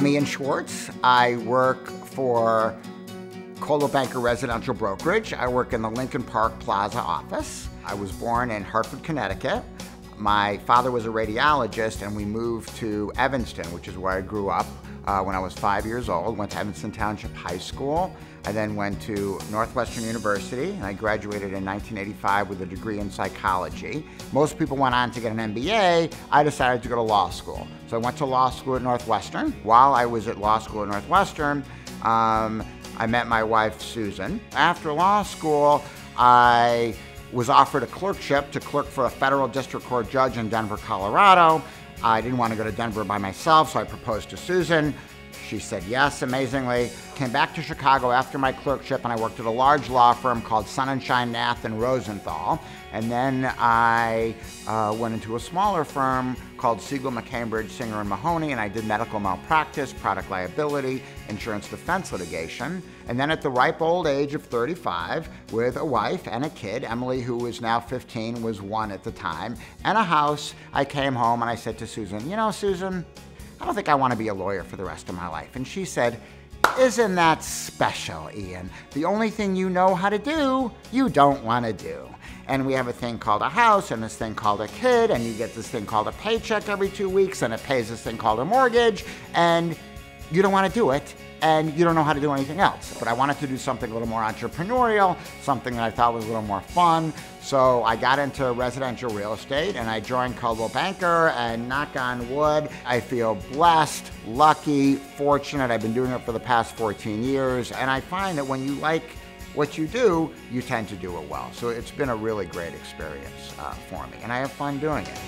I'm Ian Schwartz. I work for Coldwell Banker Residential Brokerage. I work in the Lincoln Park Plaza office. I was born in Hartford, Connecticut. My father was a radiologist, and we moved to Evanston, which is where I grew up when I was 5 years old. Went to Evanston Township High School. I then went to Northwestern University, and I graduated in 1985 with a degree in psychology. Most people went on to get an MBA. I decided to go to law school. So I went to law school at Northwestern. While I was at law school at Northwestern, I met my wife, Susan. After law school, I was offered a clerkship to clerk for a federal district court judge in Denver, Colorado. I didn't want to go to Denver by myself, so I proposed to Susan. She said yes, amazingly. Came back to Chicago after my clerkship, and I worked at a large law firm called Sonnenschein, Nath, and Rosenthal. And then I went into a smaller firm called Siegel, McCambridge, Singer, and Mahoney, and I did medical malpractice, product liability, insurance defense litigation. And then at the ripe old age of 35, with a wife and a kid, Emily, who was now 15, was 1 at the time, and a house, I came home and I said to Susan, you know, Susan, I don't think I want to be a lawyer for the rest of my life. And she said, isn't that special, Ian? The only thing you know how to do, you don't want to do. And we have a thing called a house and this thing called a kid, and you get this thing called a paycheck every 2 weeks, and it pays this thing called a mortgage, and you don't want to do it, and you don't know how to do anything else. But I wanted to do something a little more entrepreneurial, something that I thought was a little more fun. So I got into residential real estate, and I joined Coldwell Banker, and knock on wood, I feel blessed, lucky, fortunate. I've been doing it for the past 14 years, and I find that when you like what you do, you tend to do it well. So it's been a really great experience for me, and I have fun doing it.